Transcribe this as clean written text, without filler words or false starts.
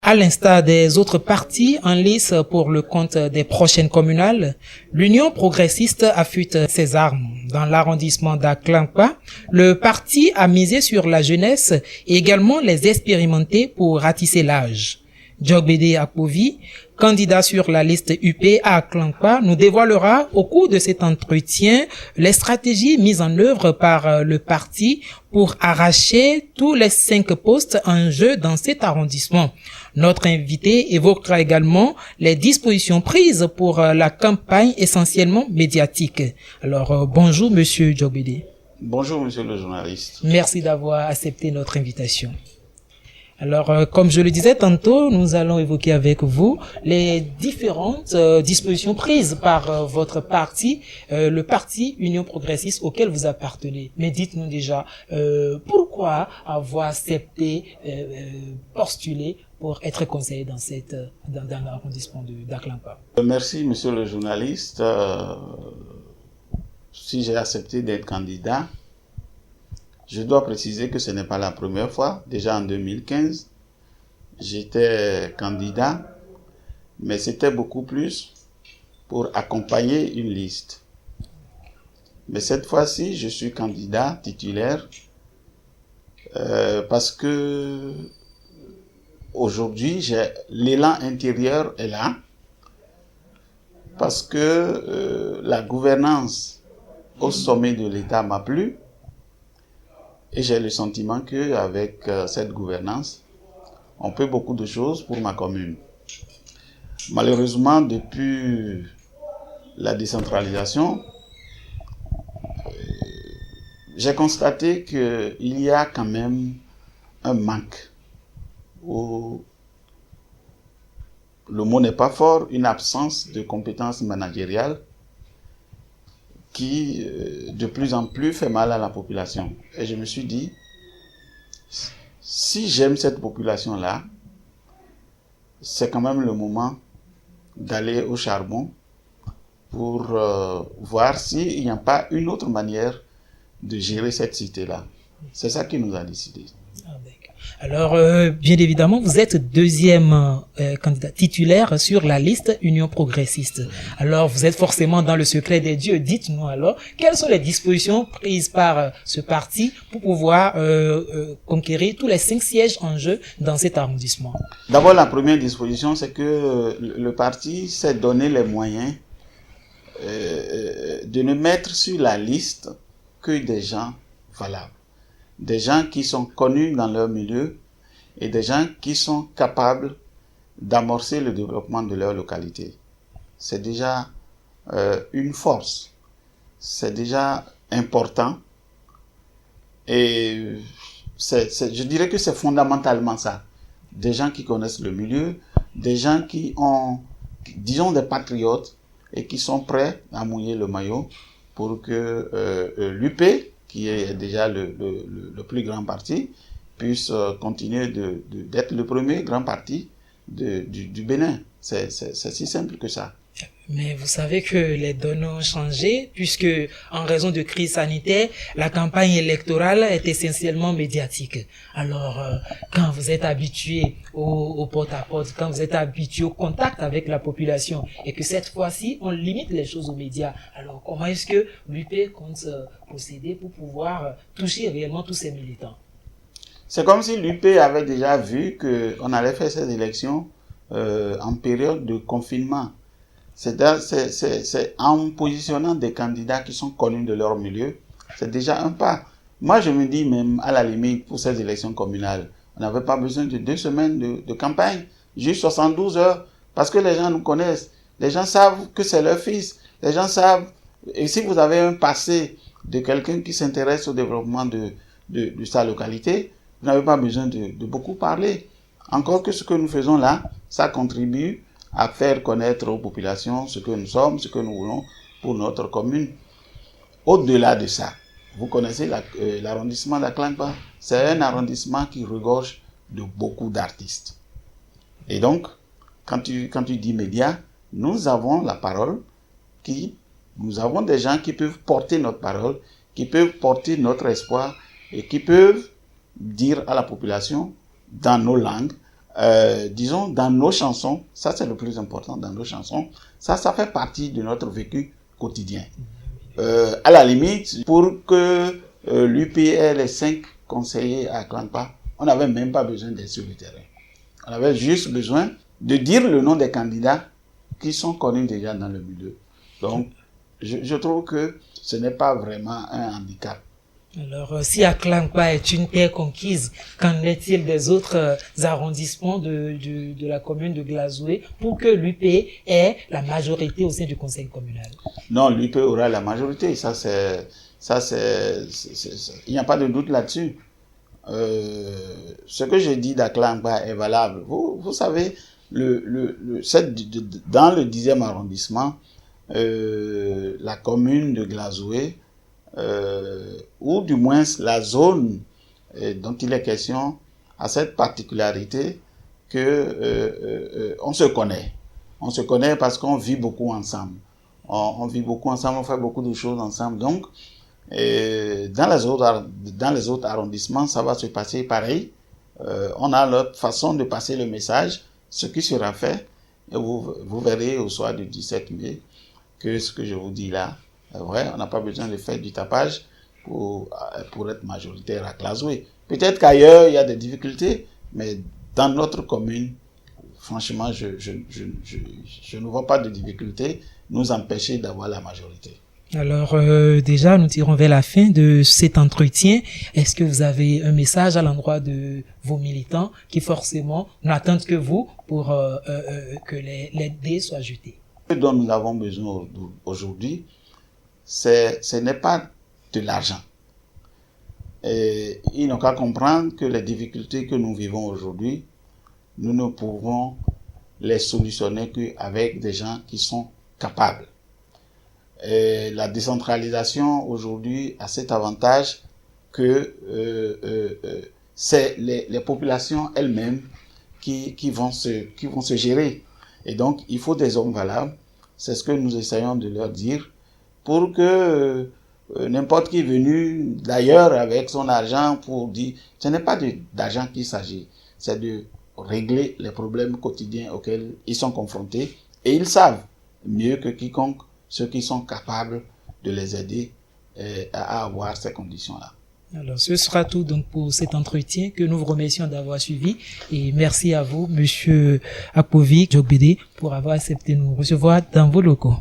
À l'instar des autres partis en lice pour le compte des prochaines communales, l'Union progressiste affûte ses armes. Dans l'arrondissement d'Aklankpa, le parti a misé sur la jeunesse et également les expérimentés pour ratisser l'âge. Djogbede Akpovi, candidat sur la liste UP à Aklankpa, nous dévoilera au cours de cet entretien les stratégies mises en œuvre par le parti pour arracher tous les 5 postes en jeu dans cet arrondissement. Notre invité évoquera également les dispositions prises pour la campagne essentiellement médiatique. Alors, bonjour Monsieur Djogbede. Bonjour Monsieur le journaliste. Merci d'avoir accepté notre invitation. Alors, comme je le disais tantôt, nous allons évoquer avec vous les différentes dispositions prises par votre parti, le parti Union progressiste auquel vous appartenez. Mais dites-nous déjà, pourquoi avoir accepté, postuler pour être conseiller dans l'arrondissement d'Aklankpa? Merci Monsieur le journaliste. Si j'ai accepté d'être candidat, je dois préciser que ce n'est pas la première fois. Déjà en 2015, j'étais candidat, mais c'était beaucoup plus pour accompagner une liste. Mais cette fois-ci, je suis candidat titulaire parce que aujourd'hui, l'élan intérieur est là, parce que la gouvernance au sommet de l'État m'a plu. Et j'ai le sentiment qu'avec cette gouvernance, on peut beaucoup de choses pour ma commune. Malheureusement, depuis la décentralisation, j'ai constaté qu'il y a quand même un manque. Où le mot n'est pas fort, une absence de compétences managériales qui, de plus en plus, fait mal à la population. Et je me suis dit, si j'aime cette population-là, c'est quand même le moment d'aller au charbon pour voir s'il n'y a pas une autre manière de gérer cette cité-là. C'est ça qui nous a décidé. Alors, bien évidemment, vous êtes deuxième candidat titulaire sur la liste Union progressiste. Alors, vous êtes forcément dans le secret des dieux. Dites-nous alors, quelles sont les dispositions prises par ce parti pour pouvoir conquérir tous les 5 sièges en jeu dans cet arrondissement? D'abord, la première disposition, c'est que le parti s'est donné les moyens de ne mettre sur la liste que des gens valables. Des gens qui sont connus dans leur milieu et des gens qui sont capables d'amorcer le développement de leur localité. C'est déjà une force, c'est déjà important et je dirais que c'est fondamentalement ça. Des gens qui connaissent le milieu, des gens qui ont, disons, des patriotes et qui sont prêts à mouiller le maillot pour que l'UP, qui est déjà le plus grand parti, puisse continuer d'être le premier grand parti du Bénin. C'est si simple que ça. Mais vous savez que les données ont changé puisque, en raison de crise sanitaire, la campagne électorale est essentiellement médiatique. Alors, quand vous êtes habitué au porte-à-porte, quand vous êtes habitué au contact avec la population et que cette fois-ci, on limite les choses aux médias, alors comment est-ce que l'UP compte procéder pour pouvoir toucher réellement tous ces militants? C'est comme si l'UP avait déjà vu qu'on allait faire ces élections en période de confinement. C'est en positionnant des candidats qui sont connus de leur milieu, c'est déjà un pas. Moi, je me dis même, à la limite, pour ces élections communales, on n'avait pas besoin de 2 semaines de campagne, juste 72 heures, parce que les gens nous connaissent. Les gens savent que c'est leur fils. Les gens savent, et si vous avez un passé de quelqu'un qui s'intéresse au développement de sa localité, vous n'avez pas besoin de beaucoup parler. Encore que ce que nous faisons là, ça contribue à faire connaître aux populations ce que nous sommes, ce que nous voulons pour notre commune. Au-delà de ça, vous connaissez l'arrondissement d'Aklankpa, c'est un arrondissement qui regorge de beaucoup d'artistes. Et donc, quand tu dis médias, nous avons la parole, nous avons des gens qui peuvent porter notre parole, qui peuvent porter notre espoir et qui peuvent dire à la population, dans nos langues, disons, dans nos chansons, ça c'est le plus important, dans nos chansons, ça fait partie de notre vécu quotidien. À la limite, pour que l'UP ait les 5 conseillers à Klampa, on n'avait même pas besoin d'être sur le terrain. On avait juste besoin de dire le nom des candidats qui sont connus déjà dans le milieu. Donc, je trouve que ce n'est pas vraiment un handicap. Alors, si Aklampa est une terre conquise, qu'en est-il des autres arrondissements de la commune de Glazoué pour que l'UP ait la majorité au sein du conseil communal? Non, l'UP aura la majorité. Il n'y a pas de doute là-dessus. Ce que je dis d'Aklampa est valable. Vous savez, dans le 10e arrondissement, la commune de Glazoué, ou du moins la zone dont il est question, a cette particularité que on se connaît. On se connaît parce qu'on vit beaucoup ensemble. On vit beaucoup ensemble, on fait beaucoup de choses ensemble. Donc, dans les autres arrondissements, ça va se passer pareil. On a notre façon de passer le message, ce qui sera fait. Et vous verrez au soir du 17 mai que ce que je vous dis là est vrai. On n'a pas besoin de faire du tapage pour être majoritaire à Glazoué. Peut-être qu'ailleurs, il y a des difficultés, mais dans notre commune, franchement, je ne vois pas de difficultés nous empêcher d'avoir la majorité. Alors, déjà, nous tirons vers la fin de cet entretien. Est-ce que vous avez un message à l'endroit de vos militants qui forcément n'attendent que vous pour que les dés soient jetés? Ce dont nous avons besoin aujourd'hui, ce n'est pas de l'argent. Et ils n'ont qu'à comprendre que les difficultés que nous vivons aujourd'hui, nous ne pouvons les solutionner qu'avec des gens qui sont capables. Et la décentralisation aujourd'hui a cet avantage que c'est les populations elles-mêmes qui vont se gérer. Et donc, il faut des hommes valables. C'est ce que nous essayons de leur dire pour que n'importe qui est venu d'ailleurs avec son argent pour dire, ce n'est pas d'argent qu'il s'agit, c'est de régler les problèmes quotidiens auxquels ils sont confrontés. Et ils savent mieux que quiconque ceux qui sont capables de les aider à avoir ces conditions-là. Alors, ce sera tout donc pour cet entretien que nous vous remercions d'avoir suivi et merci à vous, Monsieur Akpovi Djogbede, pour avoir accepté de nous recevoir dans vos locaux.